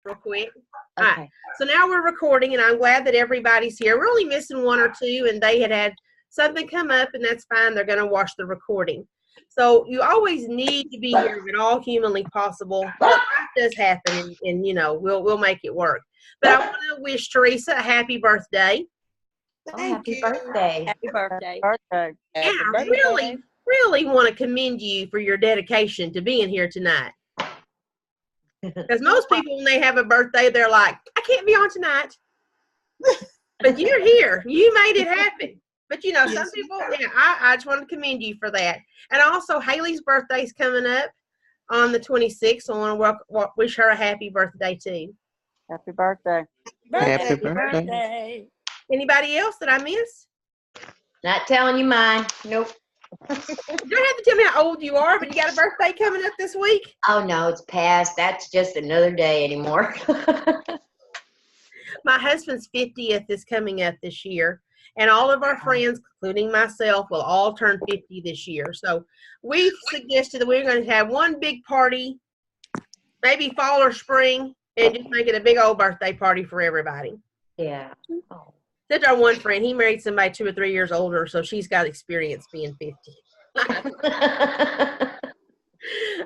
real quick. Okay. All right. So now we're recording, and I'm glad that everybody's here. We're only missing one or two, and they had something come up, and that's fine. They're going to watch the recording. So you always need to be here if at all humanly possible. But life does happen, and you know we'll make it work. But I want to wish Teresa a happy birthday. Happy birthday. Happy birthday. Birthday. Yeah, I really want to commend you for your dedication to being here tonight. Because most people, when they have a birthday, they're like, I can't be on tonight. But you're here. You made it happen. But, you know, some people, yeah, I just want to commend you for that. And also, Haley's birthday's coming up on the 26th. So I want to wish her a happy birthday, too. Happy birthday. Happy birthday. Anybody else that I missed? Not telling you mine. Nope. You don't have to tell me how old you are, but you got a birthday coming up this week? Oh, no, it's past. That's just another day anymore. My husband's 50th is coming up this year, and all of our friends, including myself, will all turn 50 this year. So we've suggested that we're going to have one big party, maybe fall or spring, and just make it a big old birthday party for everybody. Yeah. Oh. That's our one friend. He married somebody 2 or 3 years older, so she's got experience being 50. All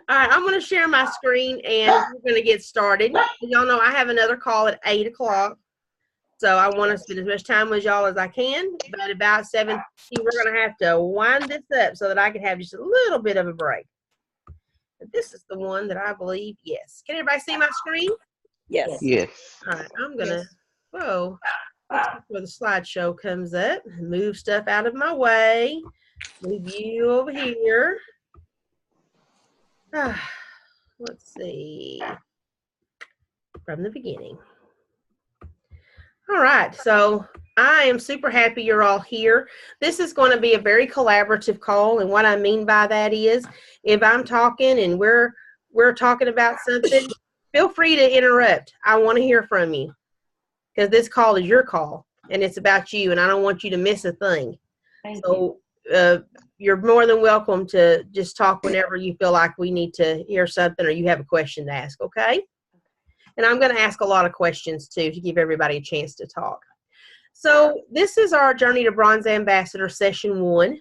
right, I'm going to share my screen, and we're going to get started. Y'all know I have another call at 8 o'clock, so I want to spend as much time with y'all as I can. But about 7:50, we're going to have to wind this up so that I can have just a little bit of a break. But this is the one that I believe, yes. Can everybody see my screen? Yes. Yes. All right, I'm going to, whoa. Where the slideshow comes up, move stuff out of my way, move you over here. Let's see, from the beginning. All right, so I am super happy you're all here. This is going to be a very collaborative call, and what I mean by that is if I'm talking and we're talking about something, feel free to interrupt. I want to hear from you. Because this call is your call, and it's about you, and I don't want you to miss a thing. So you're more than welcome to just talk whenever you feel like we need to hear something or you have a question to ask, okay? And I'm going to ask a lot of questions, too, to give everybody a chance to talk. So this is our Journey to Bronze Ambassador Session 1.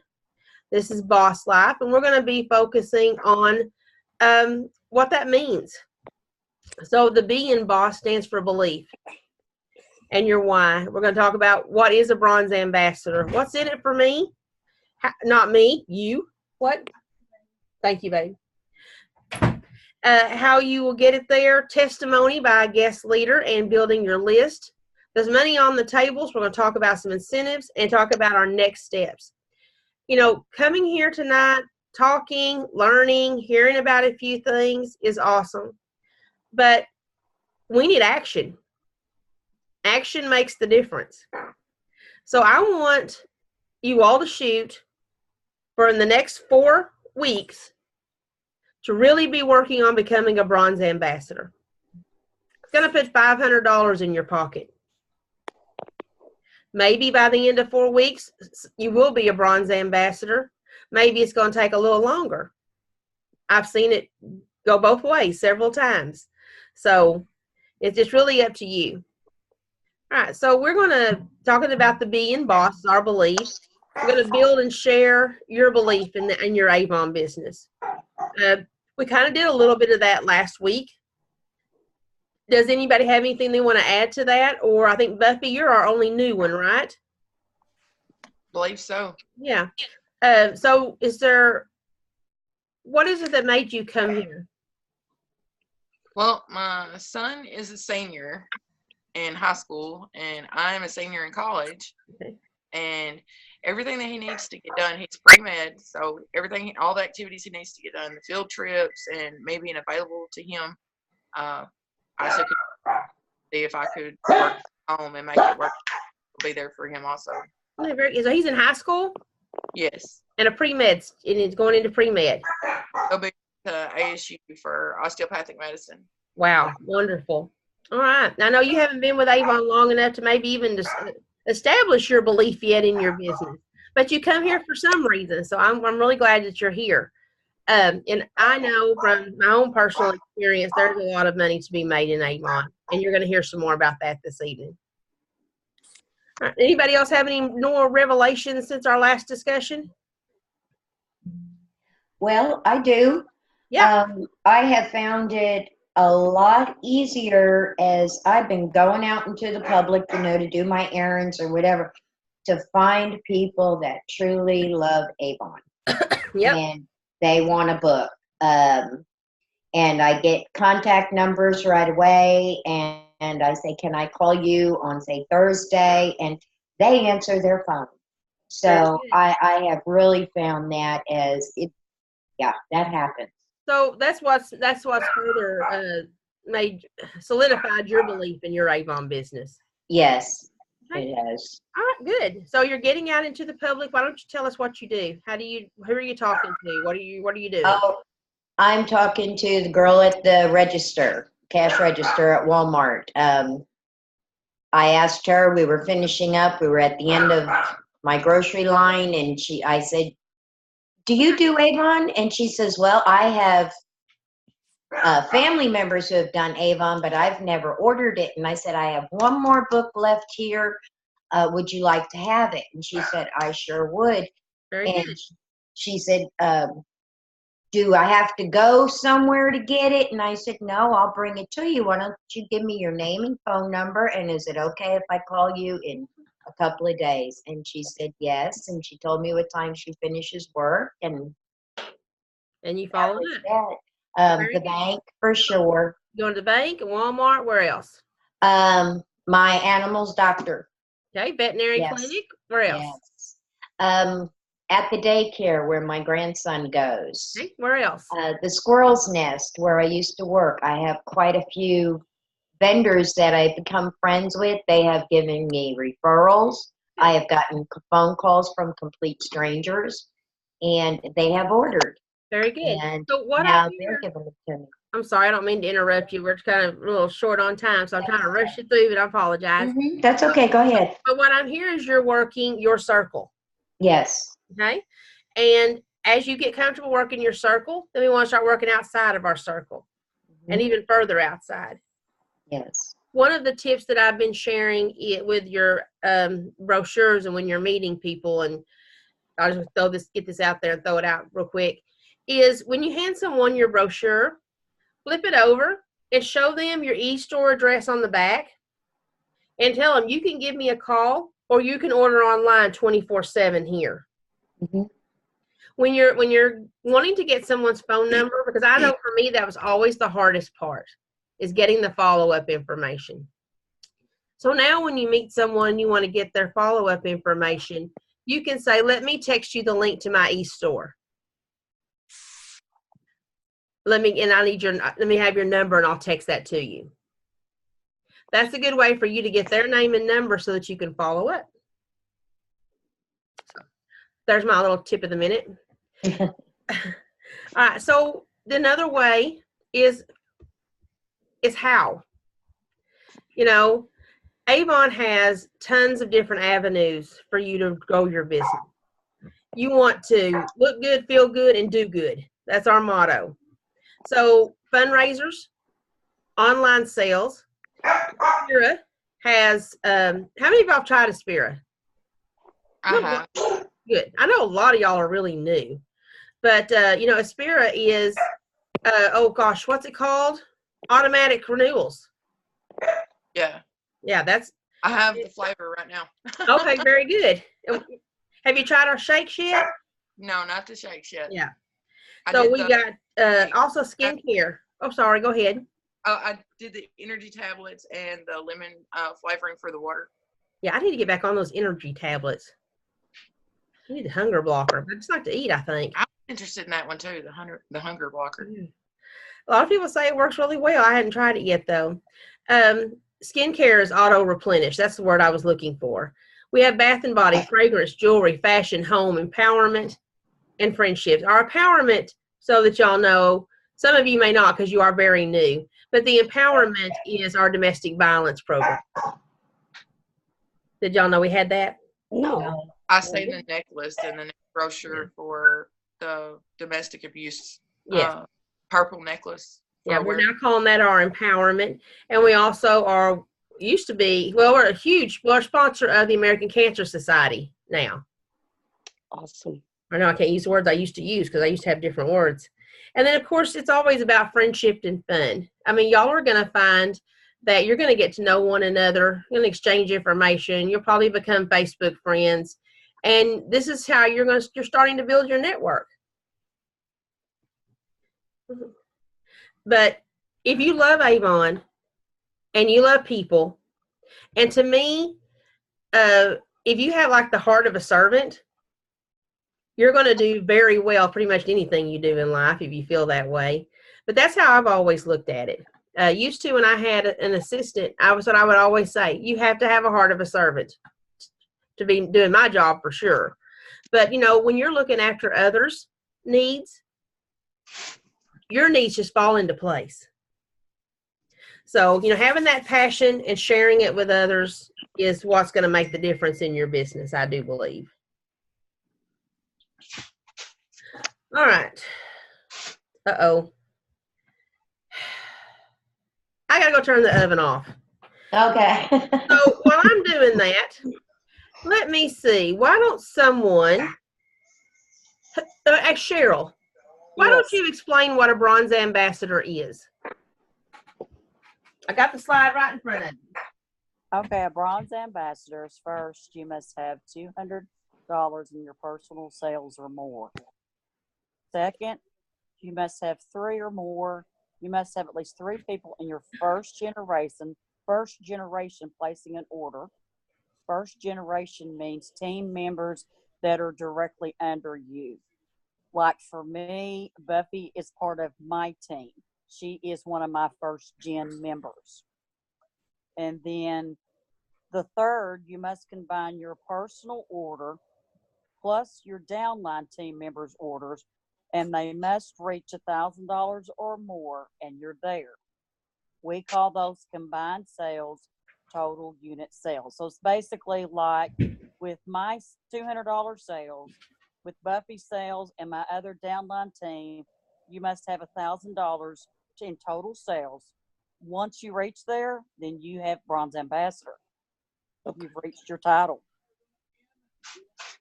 This is Boss Life, and we're going to be focusing on what that means. So the B in BOSS stands for belief. And your why. We're going to talk about what is a bronze ambassador. What's in it for me? Not me, you. What? Thank you, babe. How you will get it there. Testimony by a guest leader and building your list. There's money on the tables. We're going to talk about some incentives and talk about our next steps. You know, coming here tonight, talking, learning, hearing about a few things is awesome. But we need action. Action makes the difference. So I want you all to shoot for in the next 4 weeks to really be working on becoming a bronze ambassador. It's going to put $500 in your pocket. Maybe by the end of 4 weeks, you will be a bronze ambassador. Maybe it's going to take a little longer. I've seen it go both ways several times. So it's just really up to you. All right, so we're going to talking about the B in BOSS, our beliefs. We're going to build and share your belief in your Avon business. We kind of did a little bit of that last week. Does anybody have anything they want to add to that? Or I think, Buffy, you're our only new one, right? Believe so. Yeah. So what is it that made you come here? Well, my son is a senior in high school, and I'm a senior in college. Okay. And everything that he needs to get done, he's pre-med, so all the activities he needs to get done, the field trips and me being available to him, I said, see if I could work home and make it work. I'll be there for him also. So he's in high school? Yes. And a pre-med, and he's going into pre-med. He'll be to ASU for osteopathic medicine. Wow, wonderful. All right. I know you haven't been with Avon long enough to maybe even establish your belief yet in your business, but you come here for some reason. So I'm really glad that you're here. And I know from my own personal experience, there's a lot of money to be made in Avon, and you're going to hear some more about that this evening. All right, anybody else have any more revelations since our last discussion? Well, I do. Yeah. I have found it a lot easier as I've been going out into the public, to do my errands or whatever, to find people that truly love Avon. Yep. And they want a book. And I get contact numbers right away, and I say, can I call you on, say, Thursday? And they answer their phone. So I have really found that that happens. So that's what's further solidified your belief in your Avon business. Yes, Okay. it has. All right, good. So you're getting out into the public. Why don't you tell us what you do? Who are you talking to? What are you doing? Oh, I'm talking to the girl at the cash register at Walmart. I asked her, we were finishing up, we were at the end of my grocery line, and I said, do you do Avon? And she says, well, I have family members who have done Avon, but I've never ordered it. And I said, I have one more book left here. Would you like to have it? And she said, I sure would. Very And good. she said, do I have to go somewhere to get it? And I said, no, I'll bring it to you. Why don't you give me your name and phone number? And is it okay if I call you in a couple of days? And she said, yes. And she told me what time she finishes work. And you that follow was that. that. Very The good. bank, for sure. Going to the bank, Walmart, where else? My animal's doctor. Okay, veterinary Yes. clinic, where else? Yes. At the daycare where my grandson goes. Okay, where else? The squirrel's nest where I used to work. I have quite a few vendors that I've become friends with. They have given me referrals. I have gotten phone calls from complete strangers, and they have ordered. Very good. And So what now I they're hear, giving it to me. I'm sorry, I don't mean to interrupt you. We're kind of a little short on time, so I'm trying to rush you through, but I apologize. That's okay. Go ahead. But what I'm hearing is you're working your circle. Yes. Okay. And as you get comfortable working your circle, then we want to start working outside of our circle and even further outside. Yes. One of the tips that I've been sharing with your brochures and when you're meeting people, and I'll just get this out there and throw it out real quick, is when you hand someone your brochure, flip it over and show them your e-store address on the back and tell them you can give me a call or you can order online 24/7 here. Mm-hmm. When you're wanting to get someone's phone number, because I know for me that was always the hardest part, is getting the follow-up information. So now when you meet someone, you want to get their follow-up information, you can say, let me text you the link to my e-store. Let me have your number and I'll text that to you. That's a good way for you to get their name and number so that you can follow up. So, there's my little tip of the minute. All right. So another way is how. Avon has tons of different avenues for you to grow your business. You want to look good, feel good, and do good. That's our motto. So fundraisers, online sales. Aspira has, how many of y'all tried Aspira? Uh-huh. Good. I know a lot of y'all are really new. But, Aspira is, what's it called? Automatic renewals. Yeah. Yeah, I have the flavor right now. okay, very good. Have you tried our shakes yet? No, not the shakes yet. Yeah. I So did we got also skincare. Oh, sorry, go ahead. I did the energy tablets and the lemon flavoring for the water. Yeah, I need to get back on those energy tablets. I need a hunger blocker, but it's not to eat, I think. I'm interested in that one too, the hunger blocker. A lot of people say it works really well. I hadn't tried it yet, though. Skincare is auto-replenish. That's the word I was looking for. We have bath and body, fragrance, jewelry, fashion, home, empowerment, and friendships. Our empowerment, so that y'all know, some of you may not because you are very new, but the empowerment is our domestic violence program. Did y'all know we had that? No. I say the necklace and the brochure for the domestic abuse Yes. Purple necklace. Yeah, we're awareness. now calling that our empowerment. And we also are, used to be, well, we're a sponsor of the American Cancer Society now. Awesome. I know I can't use the words I used to use because I used to have different words. And then, of course, it's always about friendship and fun. I mean, y'all are going to find that you're going to get to know one another. You're going to exchange information. You'll probably become Facebook friends. And this is how you're starting to build your network. But if you love Avon and you love people, and to me, if you have like the heart of a servant, you're going to do very well pretty much anything you do in life if you feel that way. But that's how I've always looked at it. Used to, when I had an assistant, what I would always say, you have to have a heart of a servant to be doing my job for sure. But, when you're looking after others' needs, your needs just fall into place. So, having that passion and sharing it with others is what's going to make the difference in your business, I do believe. All right. Uh-oh. I got to go turn the oven off. Okay. So while I'm doing that, let me see. Why don't someone, Cheryl, why don't you explain what a bronze ambassador is? I got the slide right in front of you. Okay, a bronze ambassador is first, you must have $200 in your personal sales or more. Second, you must have 3 or more. You must have at least 3 people in your first generation placing an order. First generation means team members that are directly under you. Like for me, Buffy is part of my team. She is one of my first gen members. And then the third, you must combine your personal order plus your downline team members' orders, and they must reach $1,000 or more, and you're there. We call those combined sales total unit sales. So it's basically like with my $200 sales, with Buffy's sales and my other downline team, you must have $1,000 in total sales. Once you reach there, then you have bronze ambassador. You've reached your title.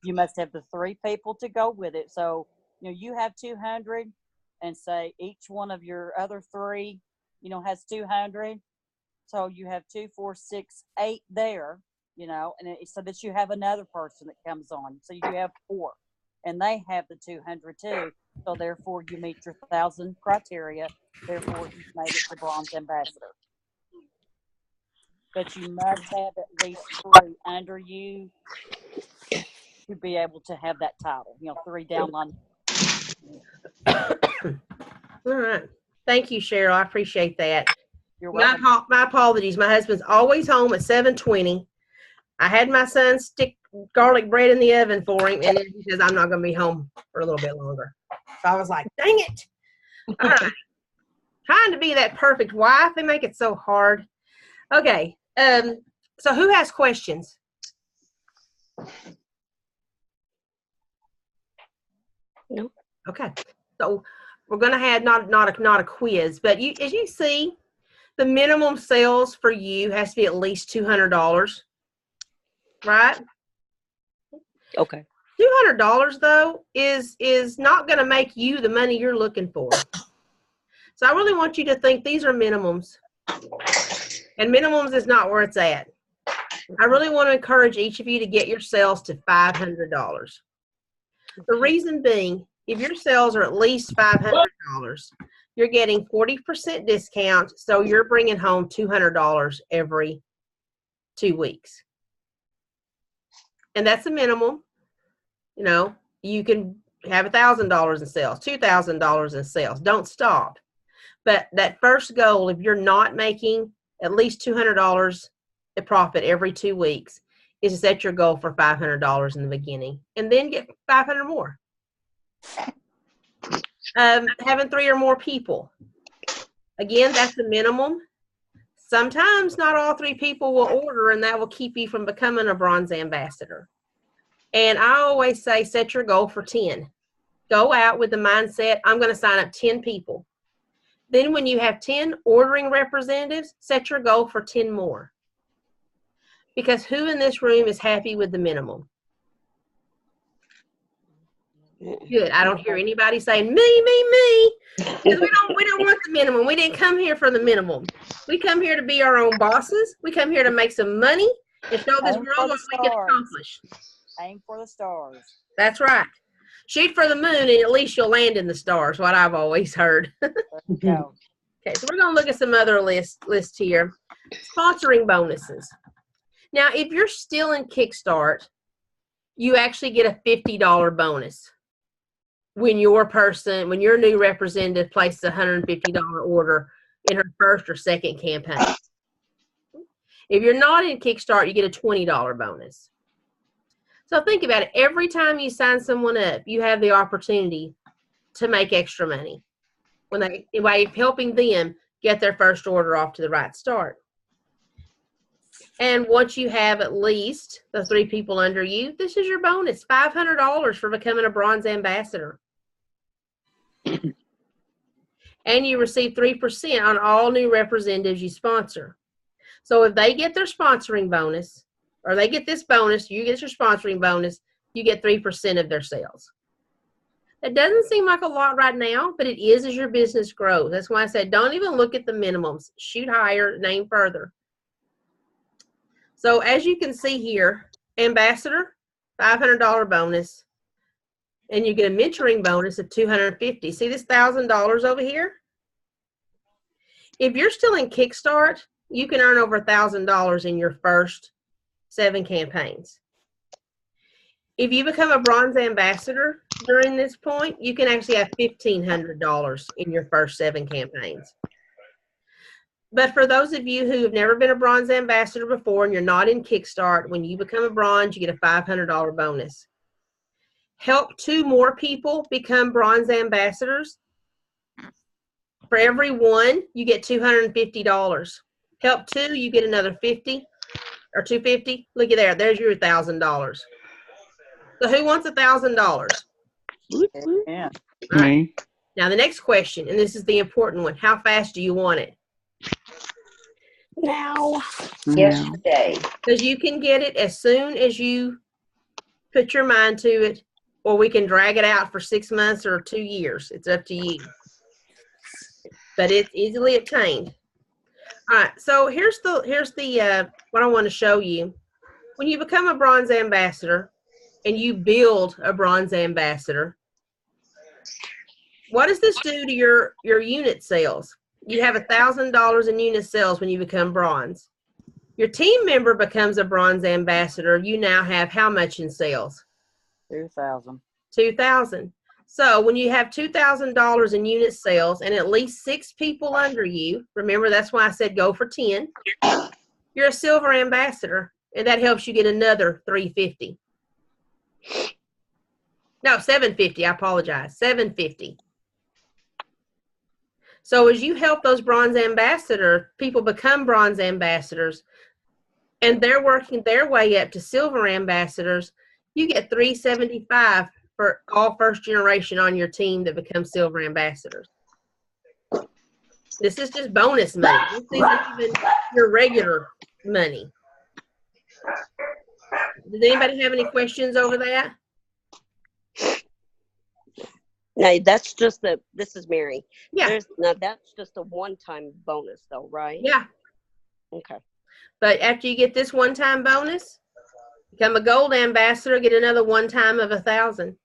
You must have the 3 people to go with it. So, you have 200 and say each one of your other 3, has 200. So you have 2, 4, 6, 8 there, and so that you have another person that comes on. So you have 4 and they have the 200 too. So therefore you meet your 1,000 criteria. Therefore you've made it to bronze ambassador. But you must have at least 3 under you to be able to have that title, 3 downline. All right. Thank you, Cheryl. I appreciate that. You're welcome. My apologies. My husband's always home at 7:20. I had my son stick garlic bread in the oven for him, and then he says, I'm not going to be home for a little bit longer. So I was like, dang it. All right. Trying to be that perfect wife. They make it so hard. Okay. So who has questions? No. Okay. So we're going to have not a quiz, but as you see, the minimum sales for you has to be at least $200, right? Okay. $200 though is not going to make you the money you're looking for. So I really want you to think these are minimums, and minimums is not where it's at. I really want to encourage each of you to get your sales to $500. The reason being, if your sales are at least $500, you're getting 40% discount, so you're bringing home $200 every 2 weeks. And that's a minimum. You can have $1,000 in sales, $2,000 in sales. Don't stop. But that first goal, if you're not making at least $200 a profit every 2 weeks, is to set your goal for $500 in the beginning, and then get 500 more. Having 3 or more people. Again, that's the minimum. Sometimes not all 3 people will order, and that will keep you from becoming a bronze ambassador. And I always say set your goal for 10. Go out with the mindset, I'm going to sign up 10 people. Then when you have 10 ordering representatives, set your goal for 10 more. Because who in this room is happy with the minimum? Good. I don't hear anybody saying, me. Because we don't want the minimum. We didn't come here for the minimum. We come here to be our own bosses. We come here to make some money and show this Aim world for what the we can stars. accomplish. Aim for the stars. That's right. Shoot for the moon and at least you'll land in the stars, what I've always heard. There you go. Okay, so we're going to look at some other lists here. Sponsoring bonuses. Now, if you're still in Kickstart, you actually get a $50 bonus when your new representative places a $150 order in her first or second campaign. If you're not in Kickstart, you get a $20 bonus. So think about it. Every time you sign someone up, you have the opportunity to make extra money by helping them get their first order off to the right start. And once you have at least the 3 people under you, this is your bonus, $500 for becoming a bronze ambassador. And you receive 3% on all new representatives you sponsor. So if they get their sponsoring bonus, or they get this bonus, you get your sponsoring bonus, you get 3% of their sales. That doesn't seem like a lot right now, but it is as your business grows. That's why I said don't even look at the minimums. Shoot higher, aim further. So as you can see here, ambassador, $500 bonus, and you get a mentoring bonus of $250. See this $1,000 over here? If you're still in Kickstart, you can earn over $1,000 in your first 7 campaigns. If you become a bronze ambassador during this point, you can actually have $1,500 in your first 7 campaigns. But for those of you who have never been a bronze ambassador before and you're not in Kickstart, when you become a bronze, you get a $500 bonus. Help 2 more people become bronze ambassadors. For every one, you get $250. Help 2, you get another $50 or $250. Look at there. There's your $1,000. So who wants $1,000? Yeah. Me. Now the next question, and this is the important one. How fast do you want it? Now. Yesterday. Because you can get it as soon as you put your mind to it, or we can drag it out for 6 months or 2 years. It's up to you. But it's easily obtained. All right, so here's the what I want to show you. When you become a bronze ambassador and you build a bronze ambassador, what does this do to your unit sales? You have $1,000 in unit sales when you become bronze. Your team member becomes a bronze ambassador. You now have how much in sales? 2,000. 2,000. So when you have $2,000 in unit sales and at least 6 people under you, remember that's why I said go for 10. You're a silver ambassador, and that helps you get another $350. No, $750. I apologize. $750. So as you help those bronze ambassador people become bronze ambassadors, and they're working their way up to silver ambassadors, you get $375 for all first generation on your team that become silver ambassadors. This is just bonus money. This isn't even your regular money. Does anybody have any questions over that? Now that's just this is Mary. Yeah. Now that's just a one-time bonus though, right? Yeah. Okay. But after you get this one-time bonus, become a gold ambassador, get another one-time of 1,000.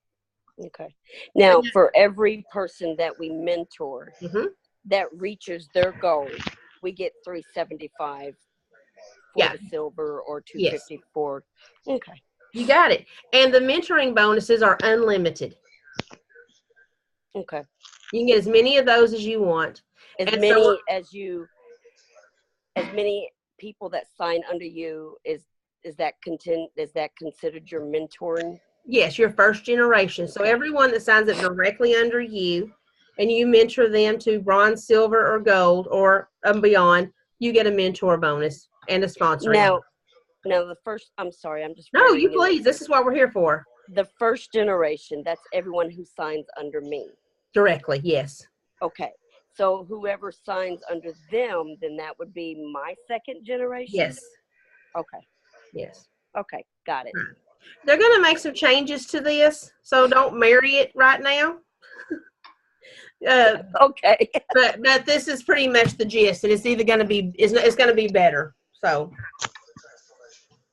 Okay. Now for every person that we mentor that reaches their goal, we get $375 for the silver or $250 for. Okay. You got it. And the mentoring bonuses are unlimited. Okay. You can get as many of those as you want. As many people that sign under you is that considered your mentoring? Yes, your first generation. So everyone that signs up directly under you and you mentor them to bronze, silver, or gold or beyond, you get a mentor bonus and a sponsor. Now the first, I'm sorry, I'm just. No, you please. This is what we're here for. The first generation, that's everyone who signs under me. Directly, yes. Okay. So whoever signs under them, then that would be my second generation? Yes. Okay. Yes. Okay. Got it. They're going to make some changes to this, so don't marry it right now. Okay. But this is pretty much the gist, and it's either going to be it's going to be better. So,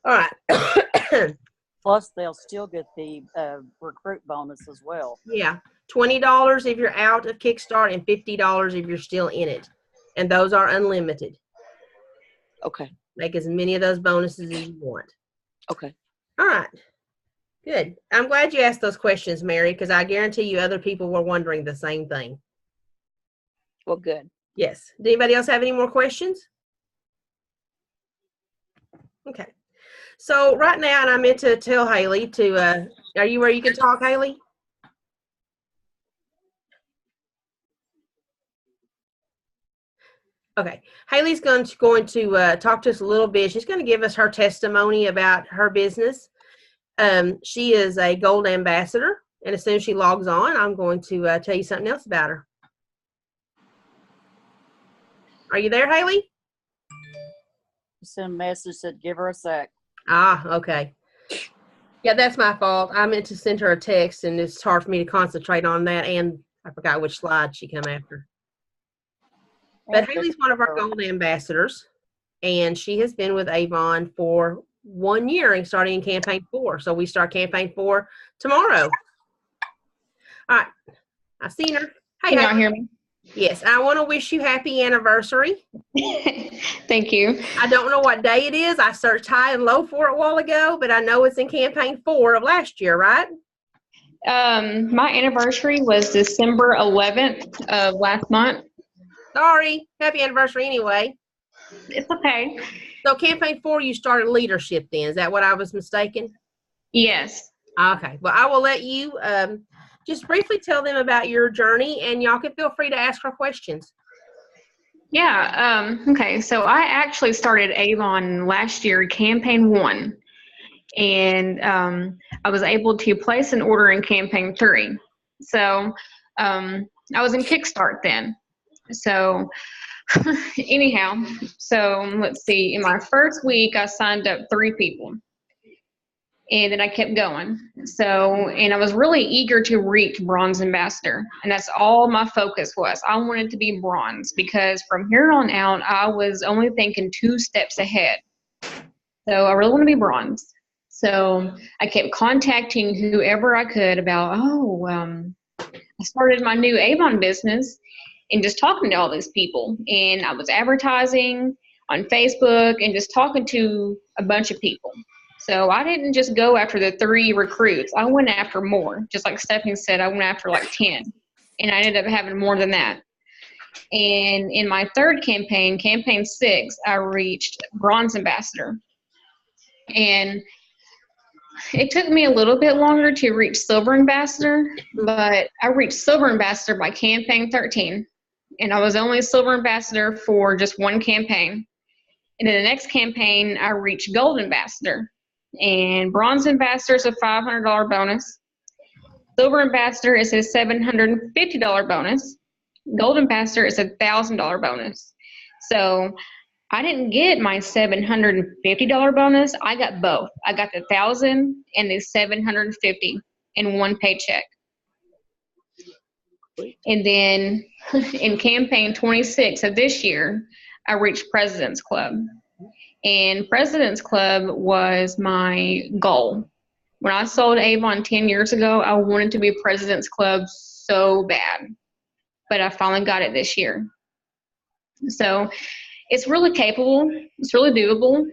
all right. Plus, they'll still get the recruit bonus as well. Yeah, $20 if you're out of Kickstart, and $50 if you're still in it, and those are unlimited. Okay. Make as many of those bonuses as you want. Okay. All right. Good. I'm glad you asked those questions, Mary, because I guarantee you other people were wondering the same thing. Well, good. Yes. Does anybody else have any more questions? Okay. So right now, and I meant to tell Haley to, are you where you can talk, Haley? Okay. Haley's going to talk to us a little bit. She's going to give us her testimony about her business. She is a gold ambassador, and as soon as she logs on, I'm going to tell you something else about her. Are you there, Haley? Send a message that give her a sec. Ah, okay. Yeah, that's my fault. I meant to send her a text, and it's hard for me to concentrate on that, and I forgot which slide she come after. But Haley's one of our gold ambassadors, and she has been with Avon for 1 year and starting in campaign 4. So we start campaign 4 tomorrow. All right. I've seen her. Hey, Can y'all hear me? Yes, I want to wish you happy anniversary. Thank you. I don't know what day it is. I searched high and low for it a while ago, but I know it's in campaign 4 of last year, right? My anniversary was December 11th of last month. Sorry. Happy anniversary anyway. It's okay. So campaign 4, you started leadership then. Is that what I was mistaken? Yes. Okay. Well, I will let you just briefly tell them about your journey, and y'all can feel free to ask her questions. Yeah. Okay. So I actually started Avon last year, campaign 1. And I was able to place an order in campaign 3. So I was in Kickstart then. So anyhow, so let's see. In my first week, I signed up 3 people. And then I kept going. So, and I was really eager to reach bronze ambassador. And that's all my focus was. I wanted to be bronze because from here on out, I was only thinking 2 steps ahead. So I really want to be bronze. So I kept contacting whoever I could about, I started my new Avon business and just talking to all these people. And I was advertising on Facebook and just talking to a bunch of people. So I didn't just go after the 3 recruits. I went after more. Just like Stephanie said, I went after like 10. And I ended up having more than that. And in my 3rd campaign, campaign 6, I reached bronze ambassador. And it took me a little bit longer to reach silver ambassador, but I reached silver ambassador by campaign 13. And I was only silver ambassador for just 1 campaign. And in the next campaign, I reached gold ambassador. And bronze ambassador is a $500 bonus. Silver ambassador is a $750 bonus. Gold ambassador is a $1,000 bonus. So I didn't get my $750 bonus. I got both. I got the $1,000 and the $750 in 1 paycheck. And then in campaign 26 of this year, I reached President's Club. And President's Club was my goal. When I sold Avon 10 years ago, I wanted to be President's Club so bad. But I finally got it this year. So it's really capable. It's really doable.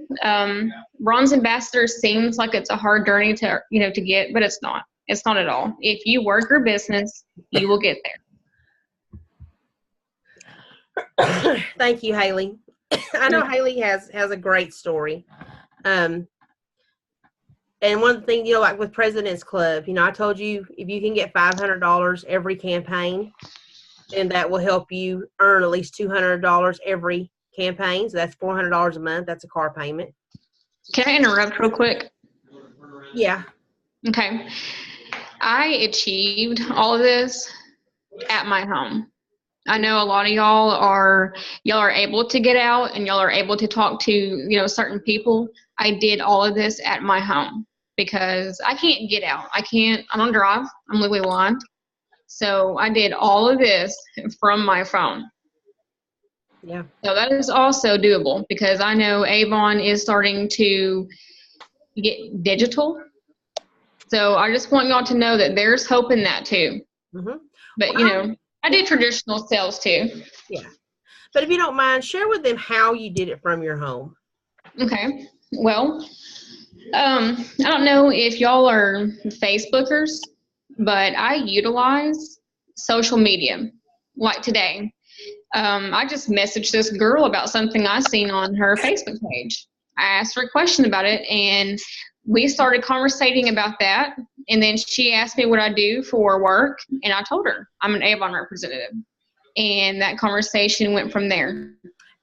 Bronze ambassador seems like it's a hard journey to get, but it's not. It's not at all. If you work your business, you will get there. Thank you, Haley. I know Haley has a great story. And one of the things, like with President's Club, I told you if you can get $500 every campaign, then that will help you earn at least $200 every campaign. So that's $400 a month. That's a car payment. Can I interrupt real quick? Yeah. Okay. I achieved all of this at my home. I know a lot of y'all are able to get out and y'all are able to talk to, certain people. I did all of this at my home because I can't get out. I don't drive. I'm legally blind. So I did all of this from my phone. Yeah. So that is also doable because I know Avon is starting to get digital. So I just want y'all to know that there's hope in that too. Mm-hmm. But, I did traditional sales too. Yeah. But if you don't mind, share with them how you did it from your home. Okay. Well, I don't know if y'all are Facebookers, but I utilize social media. Like today, I just messaged this girl about something I seen on her Facebook page. I asked her a question about it, and we started conversating about that. And then she asked me what I do for work, and I told her I'm an Avon representative. And that conversation went from there.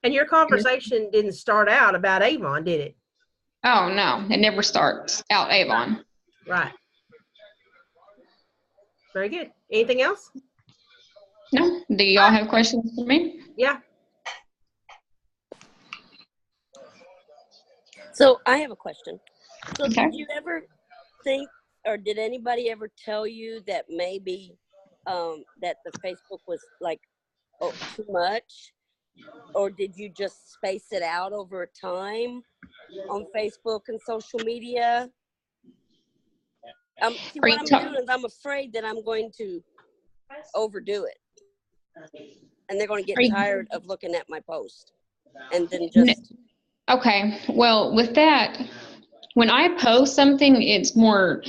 And your conversation didn't start out about Avon, did it? Oh, no, it never starts out Avon. Right. Very good. Anything else? No? Do y'all have questions for me? Yeah. So I have a question. So Okay. did you ever think, or did anybody ever tell you that maybe that the Facebook was like too much? Or did you just space it out over time on Facebook and social media? See, what I'm doing is I'm afraid that I'm going to overdo it. And they're going to get tired of looking at my post. And then just... Okay. Well, with that, when I post something, it's more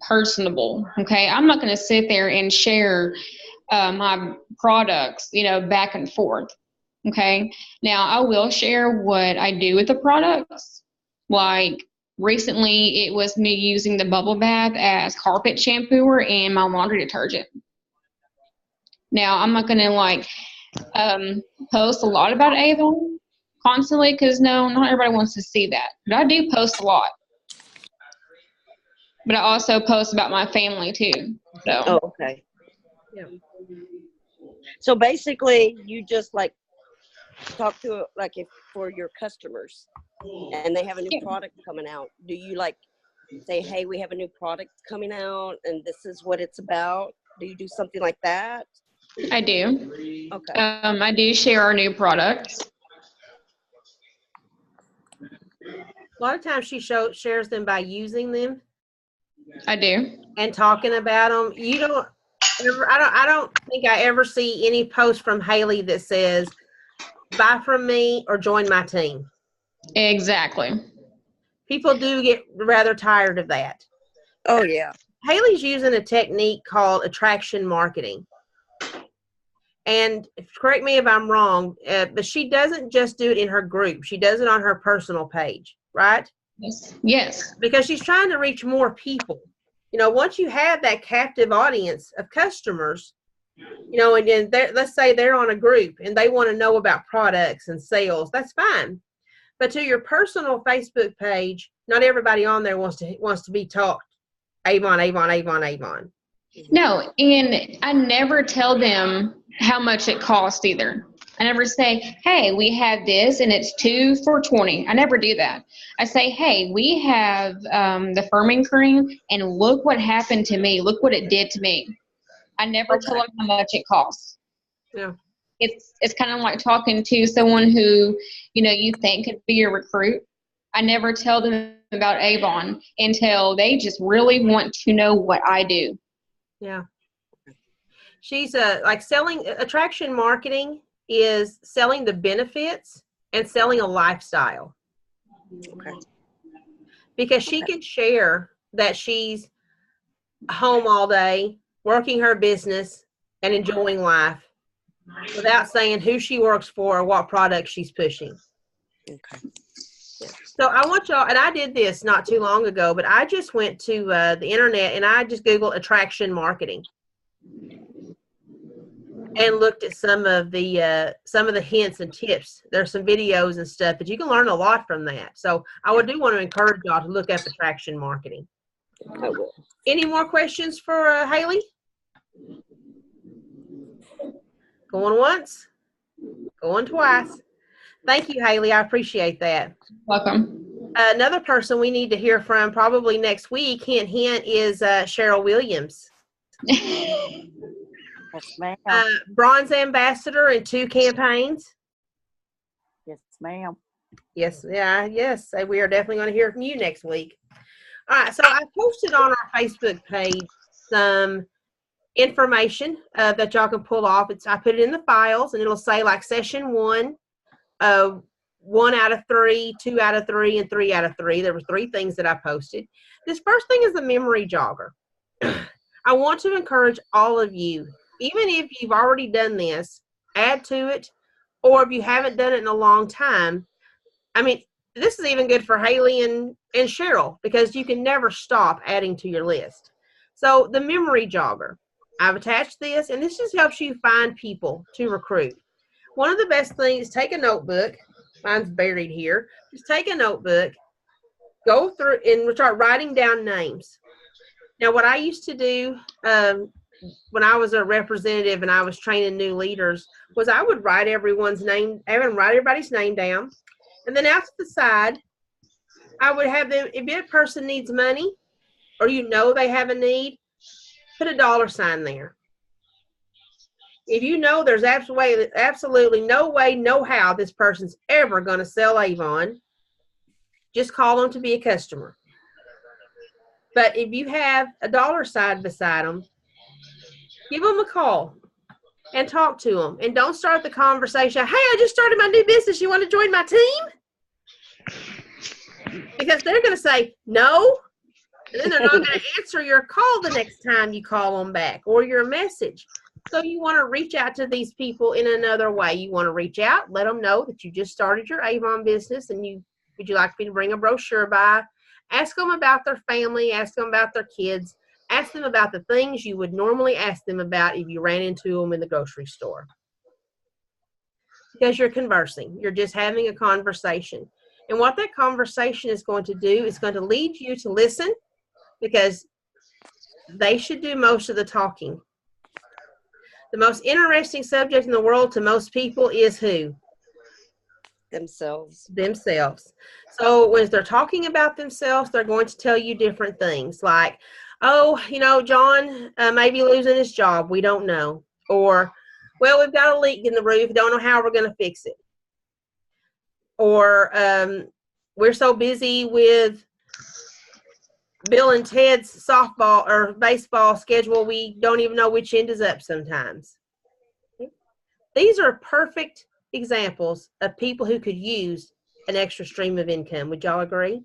personable. Okay. I'm not going to sit there and share my products, back and forth. Okay. Now, I will share what I do with the products. Like recently, it was me using the bubble bath as carpet shampooer and my laundry detergent. Now, I'm not going to post a lot about Avon constantly because no, not everybody wants to see that. But I do post a lot. But I also post about my family too. So. Oh, okay. Yeah. So basically, you just talk to if for your customers, and they have a new product coming out. Do you say, "Hey, we have a new product coming out, and this is what it's about"? Do you do something like that? I do. Okay. I do share our new products. A lot of times she shares them by using them. I do. And talking about them. You don't ever, I don't think I ever see any post from Haley that says, buy from me or join my team. Exactly. People do get rather tired of that. Oh, yeah. Haley's using a technique called attraction marketing. And correct me if I'm wrong, but she doesn't just do it in her group. She does it on her personal page, right? Yes. Because she's trying to reach more people. Once you have that captive audience of customers, and then let's say they're on a group and they want to know about products and sales, that's fine. But to your personal Facebook page, not everybody on there wants to be taught Avon, Avon, Avon, Avon. No, and I never tell them how much it costs either. I never say, hey, we have this and it's 2 for $20. I never do that. I say, hey, we have the firming cream and look what happened to me. Look what it did to me. I never tell them how much it costs. Yeah. It's kind of like talking to someone who, you think could be your recruit. I never tell them about Avon until they just really want to know what I do. Yeah. She's selling attraction marketing is selling the benefits and selling a lifestyle. Okay. Because she can share that she's home all day, working her business and enjoying life without saying who she works for or what product she's pushing. Okay. So I want y'all, and I did this not too long ago, but I just went to the internet and I just Googled attraction marketing and looked at some of the hints and tips. There's some videos and stuff, but you can learn a lot from that. So I do want to encourage y'all to look up attraction marketing. I will. Any more questions for Haley? Going once, going twice. Thank you, Haley. I appreciate that. Welcome. Another person we need to hear from probably next week, hint, hint, is Cheryl Williams. Yes, ma'am. Bronze ambassador in 2 campaigns. Yes, ma'am. Yes, yeah, yes. So we are definitely going to hear from you next week. All right, so I posted on our Facebook page some information that y'all can pull off. I put it in the files, and it'll say like session 1, 1 out of 3, 2 out of 3, and 3 out of 3. There were 3 things that I posted. This first thing is the memory jogger. I want to encourage all of you, even if you've already done this, add to it, or if you haven't done it in a long time. I mean, this is even good for Haley and Cheryl, because you can never stop adding to your list. So the memory jogger, I've attached this, and this just helps you find people to recruit. One of the best things, take a notebook. Mine's buried here. Just take a notebook, go through and start writing down names. Now, what I used to do when I was a representative and I was training new leaders was I would write everyone's name, write everybody's name down. And then out to the side, I would have them, if a person needs money or you know they have a need, put a $sign there. If you know there's absolutely no way, no how this person's ever going to sell Avon, just call them to be a customer. But if you have a $sign beside them, give them a call and talk to them. And don't start the conversation, hey, I just started my new business. You want to join my team? Because they're going to say no. And then they're not going to answer your call the next time you call them back or your message. So you want to reach out to these people in another way. You want to reach out, let them know that you just started your Avon business and would you like me to bring a brochure by? Ask them about their family. Ask them about their kids. Ask them about the things you would normally ask them about if you ran into them in the grocery store. Because you're conversing. You're just having a conversation. And what that conversation is going to do is going to lead you to listen, because they should do most of the talking. The most interesting subject in the world to most people is who? Themselves. Themselves. So when they're talking about themselves, they're going to tell you different things like, oh, John may be losing his job. We don't know. Or, well, we've got a leak in the roof. Don't know how we're going to fix it. Or we're so busy with Bill and Ted's softball or baseball schedule, we don't even know which end is up sometimes. These are perfect examples of people who could use an extra stream of income. Would y'all agree?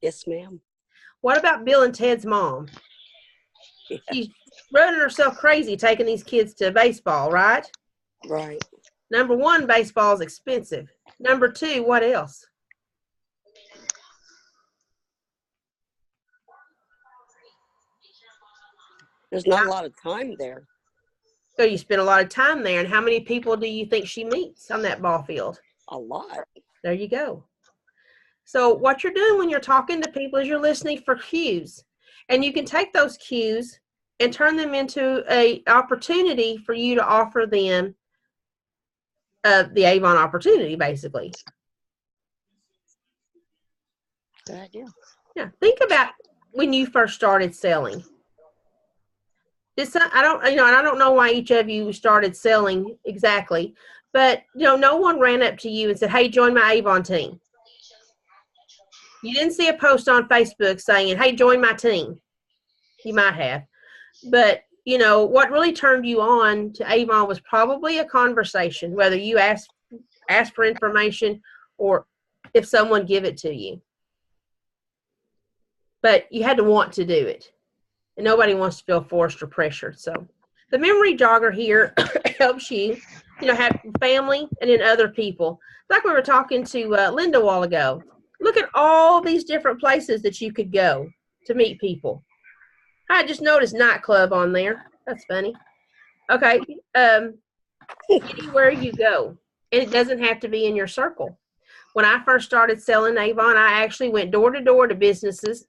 Yes, ma'am. What about Bill and Ted's mom? Yeah. She's running herself crazy taking these kids to baseball, right? Right. Number 1, baseball is expensive. Number 2, what else? There's not a lot of time there. So you spend a lot of time there. And how many people do you think she meets on that ball field? A lot. There you go. So what you're doing when you're talking to people is you're listening for cues. And you can take those cues and turn them into an opportunity for you to offer them the Avon opportunity, basically. Good idea. Yeah. Think about when you first started selling. I don't know why each of you started selling exactly, but no one ran up to you and said, hey, join my Avon team. You didn't see a post on Facebook saying, hey, join my team. You might have. But, what really turned you on to Avon was probably a conversation, whether you asked for information or if someone give it to you. But you had to want to do it. And nobody wants to feel forced or pressured. So the memory jogger here helps you, have family and then other people. Like we were talking to Linda a while ago. Look at all these different places that you could go to meet people. I just noticed nightclub on there. That's funny. Okay. Anywhere you go. And it doesn't have to be in your circle. When I first started selling Avon, I actually went door to door to businesses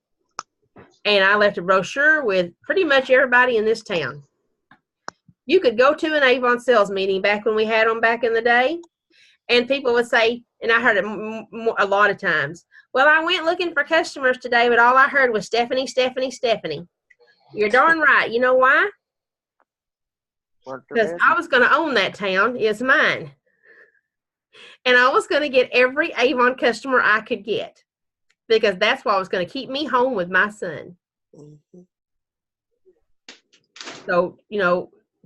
and I left a brochure with pretty much everybody in this town. You could go to an Avon sales meeting back when we had them back in the day, and people would say, and I heard it a lot of times, well, I went looking for customers today, but all I heard was Stephanie, Stephanie, Stephanie. You're darn right. You know why? Because I was going to own that town. It's mine. And I was going to get every Avon customer I could get, because that's what was going to keep me home with my son. Mm-hmm. So,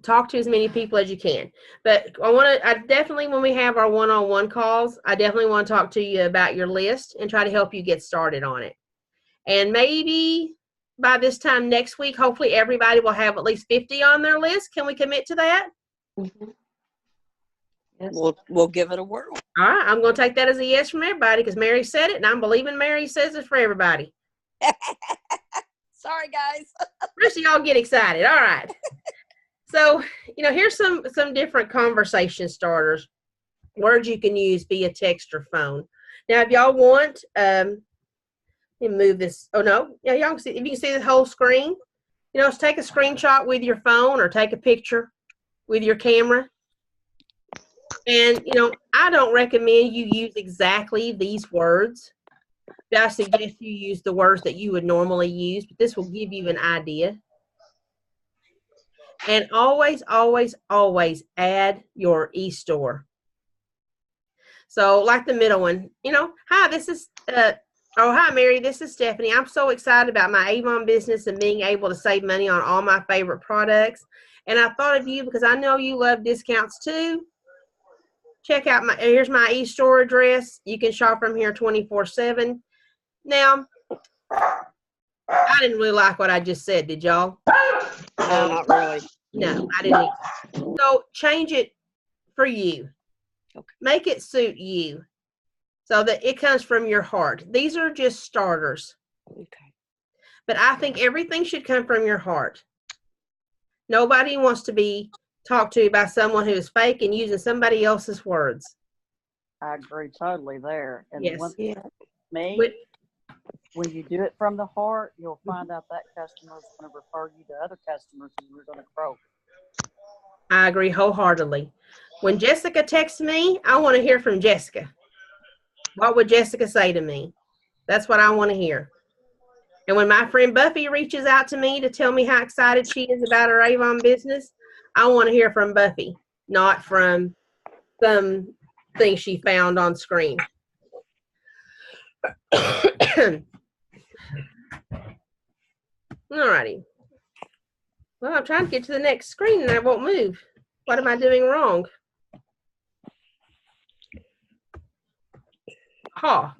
talk to as many people as you can. But I definitely, when we have our one-on-one calls, I definitely want to talk to you about your list and try to help you get started on it. And maybe by this time next week, hopefully everybody will have at least 50 on their list. Can we commit to that? Mm-hmm. Yes. We'll give it a whirl. All right. I'm going to take that as a yes from everybody, because Mary said it, and I'm believing Mary says it for everybody. Sorry, guys. Rest of y'all get excited. All right. So, here's some different conversation starters, words you can use via text or phone. Now, if y'all want, let me move this. Oh, no. Yeah, y'all can see, if you can see the whole screen, just take a screenshot with your phone or take a picture with your camera. And, I don't recommend you use exactly these words. I suggest you use the words that you would normally use, but this will give you an idea. And always, always, always add your e-store. So like the middle one, hi, this is, hi, Mary, this is Stephanie. I'm so excited about my Avon business and being able to save money on all my favorite products. And I thought of you because I know you love discounts too. Check out here's my e-store address. You can shop from here 24/7. Now, I didn't really like what I just said, did y'all? No, not really. No, I didn't. So change it for you. Okay. Make it suit you so that it comes from your heart. These are just starters. Okay. But I think everything should come from your heart. Nobody wants to be talked to by someone who is fake and using somebody else's words. I agree totally there. And yes. When you do it from the heart, you'll find out that customer is going to refer you to other customers and you're going to grow. I agree wholeheartedly. When Jessica texts me, I want to hear from Jessica. What would Jessica say to me? That's what I want to hear. And when my friend Buffy reaches out to me to tell me how excited she is about her Avon business, I want to hear from Buffy, not from some thing she found on screen. Alrighty. Well, I'm trying to get to the next screen and I won't move. What am I doing wrong? I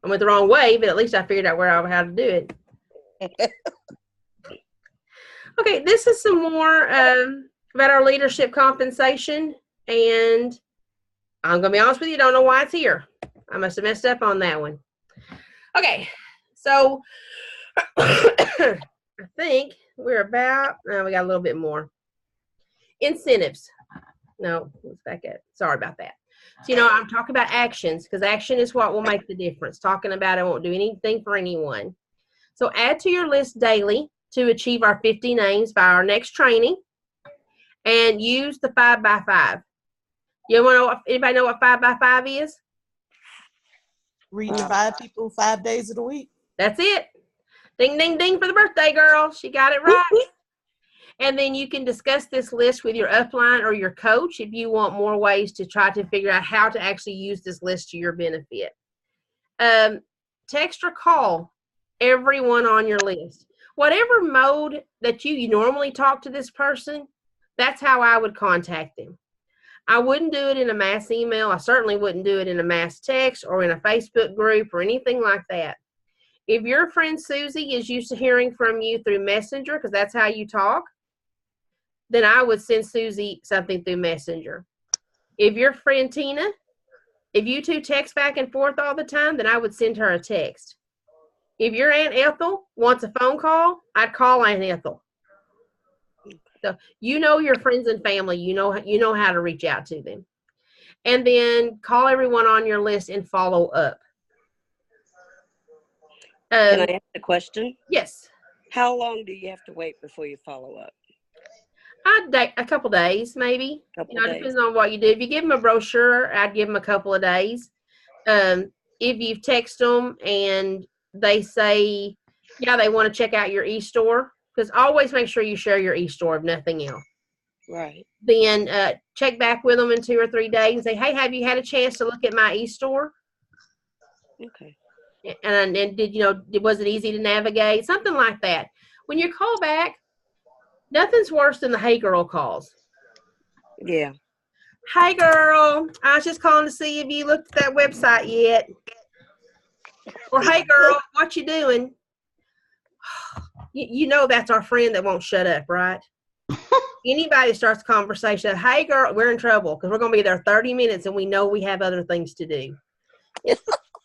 went the wrong way, but at least I figured out how to do it. Okay, this is some more about our leadership compensation, and I'm going to be honest with you, don't know why it's here. I must have messed up on that one. Okay, so I think we're about, we got a little bit more. Incentives. No, let's back up. Sorry about that. So, I'm talking about actions, because action is what will make the difference. Talking about it won't do anything for anyone. So add to your list daily to achieve our 50 names by our next training, and use the 5x5. You want to anybody know what 5x5 is? Reading to 5 people 5 days of the week. That's it. Ding, ding, ding for the birthday girl. She got it right. And then you can discuss this list with your upline or your coach if you want more ways to try to figure out how to actually use this list to your benefit. Text or call everyone on your list. Whatever mode that you normally talk to this person, that's how I would contact them. I wouldn't do it in a mass email. I certainly wouldn't do it in a mass text or in a Facebook group or anything like that. If your friend Susie is used to hearing from you through Messenger, because that's how you talk, then I would send Susie something through Messenger. If your friend Tina, if you two text back and forth all the time, then I would send her a text. If your Aunt Ethel wants a phone call, I'd call Aunt Ethel. So your friends and family, you know how to reach out to them. And then call everyone on your list and follow up. Can I ask a question? Yes. How long do you have to wait before you follow up? A couple days, maybe. Couple It days. depends on what you do. If you give them a brochure, I'd give them a couple of days. If you text them and they say, yeah, they want to check out your e-store, because always make sure you share your e-store if nothing else. Right. Then check back with them in 2 or 3 days and say, hey, have you had a chance to look at my e-store? Okay. And was it easy to navigate? Something like that. When you call back, nothing's worse than the hey girl calls. Yeah. Hey girl, I was just calling to see if you looked at that website yet. Or hey girl, what you doing? You know that's our friend that won't shut up, right? Anybody starts a conversation, hey girl, we're in trouble because we're going to be there 30 minutes and we know we have other things to do.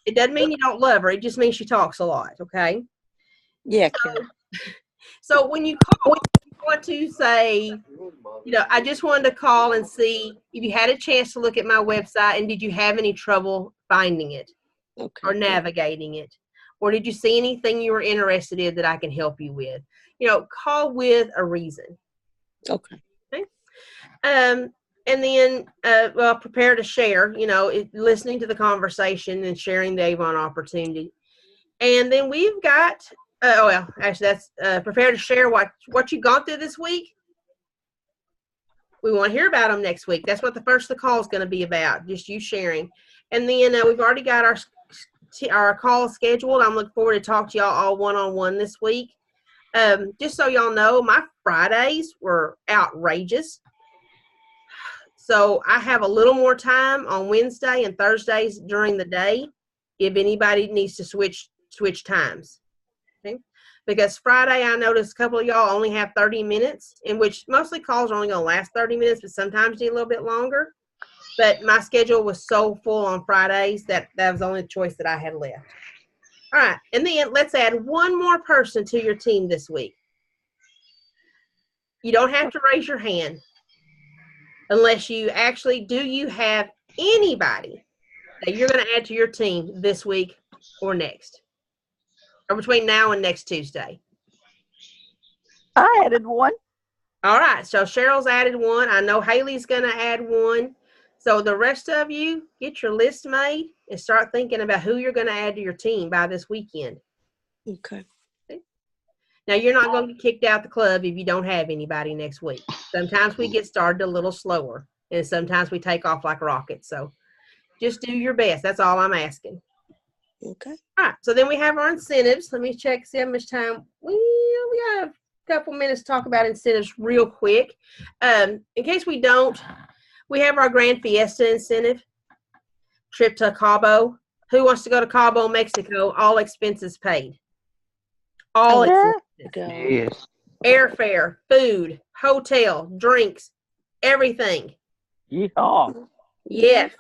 It doesn't mean you don't love her. It just means she talks a lot, okay? Yeah. So when you call, you want to say, I just wanted to call and see if you had a chance to look at my website and did you have any trouble finding it or navigating it? Or did you see anything you were interested in that I can help you with? Call with a reason. Okay. And then, prepare to share, listening to the conversation and sharing the Avon opportunity. And then we've got, actually that's prepare to share what you've gone through this week. We want to hear about them next week. That's what the first of the call is going to be about, just you sharing. And then we've already got our call scheduled. I'm looking forward to talk to y'all all one-on-one this week. Just so y'all know, my Fridays were outrageous. So I have a little more time on Wednesday and Thursdays during the day if anybody needs to switch times. Okay? Because Friday, I noticed a couple of y'all only have 30 minutes, in which mostly calls are only going to last 30 minutes, but sometimes need a little bit longer. But my schedule was so full on Fridays that was the only choice that I had left. All right. And then let's add one more person to your team this week. You don't have to raise your hand unless you actually, do you have anybody that you're going to add to your team this week or next? Or between now and next Tuesday? I added one. All right. So Cheryl's added one. I know Haley's going to add one. So the rest of you, get your list made and start thinking about who you're going to add to your team by this weekend. Okay. Now, you're not going to get kicked out the club if you don't have anybody next week. Sometimes we get started a little slower, and sometimes we take off like rockets. So just do your best. That's all I'm asking. Okay. All right. So then we have our incentives. Let me check, see how much time. We have a couple minutes to talk about incentives real quick. In case we don't, we have our Grand Fiesta incentive, trip to Cabo. Who wants to go to Cabo, Mexico? All expenses paid. All expenses. Yes. Airfare, food, hotel, drinks, everything. Yeah. Yes.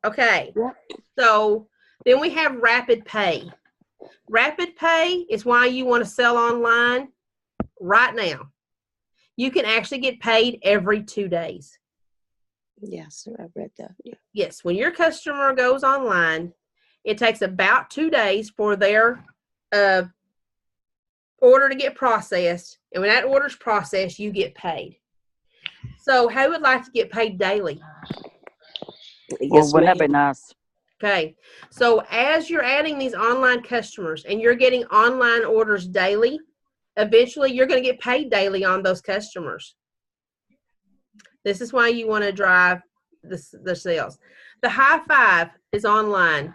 Okay. Yeah. So then we have rapid pay. Rapid pay is why you want to sell online right now. You can actually get paid every 2 days. Yes, I read that. Yeah. Yes. When your customer goes online, it takes about 2 days for their order to get processed. And when that order's processed, you get paid. So who would like to get paid daily? Well, wouldn't that be nice? Okay. So as you're adding these online customers and you're getting online orders daily, eventually you're going to get paid daily on those customers. This is why you want to drive the sales. The high five is online.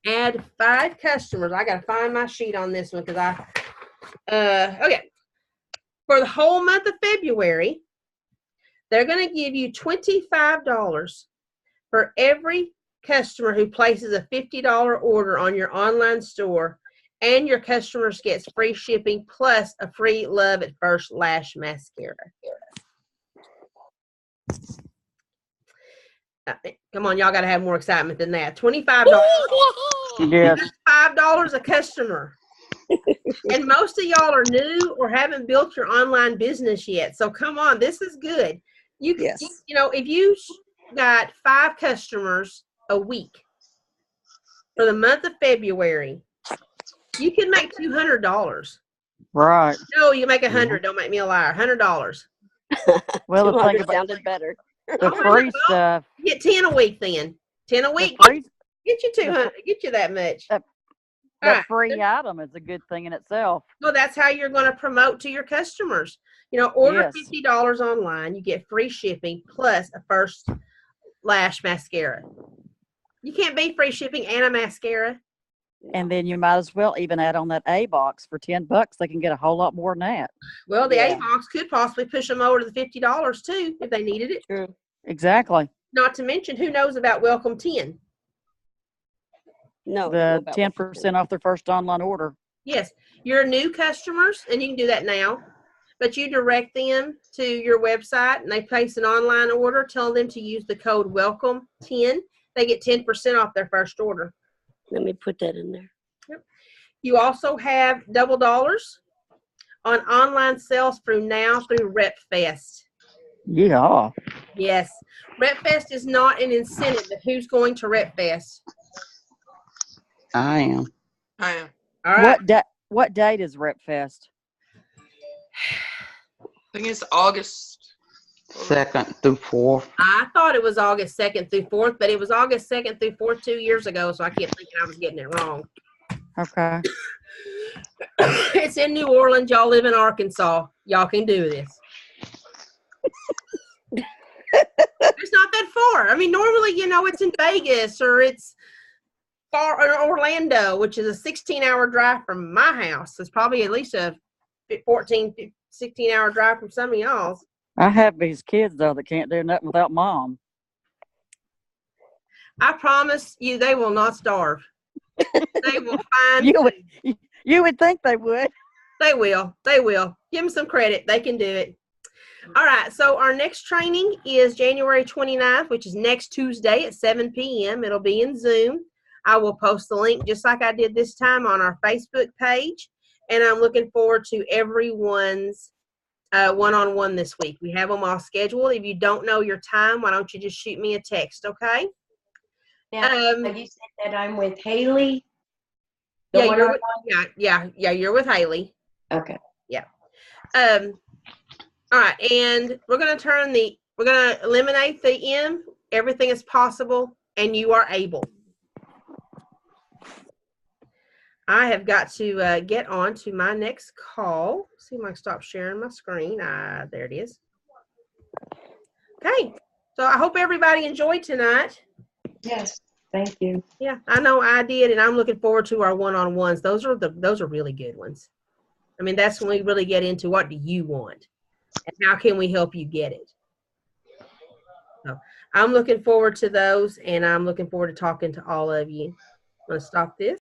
Add 5 customers. I got to find my sheet on this one because okay. For the whole month of February, they're going to give you $25 for every customer who places a $50 order on your online store, and your customers gets free shipping plus a free Love at First Lash mascara. Come on, y'all got to have more excitement than that. $25. Yes. $5 a customer. And most of y'all are new or haven't built your online business yet. So come on, this is good. Yes. If you got 5 customers a week for the month of February, You can make $200. Right. No, you make 100. Don't make me a liar. $100. Well, the thing 200 about sounded better. the free stuff, Get 10 a week then. 10 a the week. free, Get you 200. Get you that much. that, All that right. free item is a good thing in itself. Well, that's how you're going to promote to your customers. You know, order Yes. $50 online. You get free shipping plus a first lash mascara. You can't beat free shipping and a mascara. And then you might as well even add on that A box for $10. They can get a whole lot more than that. Well, the Yeah. A-Box could possibly push them over to the $50 too if they needed it. True. Exactly. Not to mention, who knows about Welcome 10? No. The 10% off their first online order. Yes, your new customers, and you can do that now, but you direct them to your website and they place an online order, tell them to use the code WELCOME10. They get 10% off their first order. Let me put that in there. You also have double dollars on online sales through RepFest. Yeah. Yes, RepFest is not an incentive, but who's going to RepFest? I am. I am. All right. What date is RepFest? I think it's August. 2nd through 4th. I thought it was August 2nd through 4th, but it was August 2nd through 4th 2 years ago, so I kept thinking I was getting it wrong. Okay. It's in New Orleans. Y'all live in Arkansas. Y'all can do this. It's not that far. I mean, normally, you know, it's in Vegas or it's far in Orlando, which is a 16-hour drive from my house. It's probably at least a 16-hour drive from some of y'all's. I have these kids, though, that can't do nothing without mom. I promise you, they will not starve. They will find. You would think they would. They will. They will. Give them some credit. They can do it. All right. So our next training is January 29th, which is next Tuesday at 7 p.m. It'll be in Zoom. I will post the link just like I did this time on our Facebook page. And I'm looking forward to everyone's one-on-one this week. We have them all scheduled. If you don't know your time, why don't you just shoot me a text, okay? Now, have you said that I'm with Haley? The Yeah, one you're on- with, yeah, you're with Haley. Okay. Yeah. All right, and we're gonna eliminate the M. Everything is possible, and you are able. I have got to get on to my next call. See if I can stop sharing my screen. There it is. Okay, so I hope everybody enjoyed tonight. Yes. Thank you. Yeah, I know I did, and I'm looking forward to our one-on-ones. Those are really good ones. I mean, that's when we really get into what do you want, and how can we help you get it. So I'm looking forward to those, and I'm looking forward to talking to all of you. I'm going to stop this.